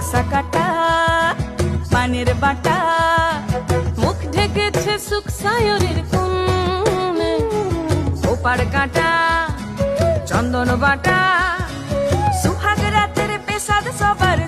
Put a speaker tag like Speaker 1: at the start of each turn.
Speaker 1: রক্সা কাটা পানের বাটা মুখ ঢেকেছে সুখ সায়রের কোণে ওপার কাটা চন্দন বাটা সুহাগ রাতের পেশাদ সবার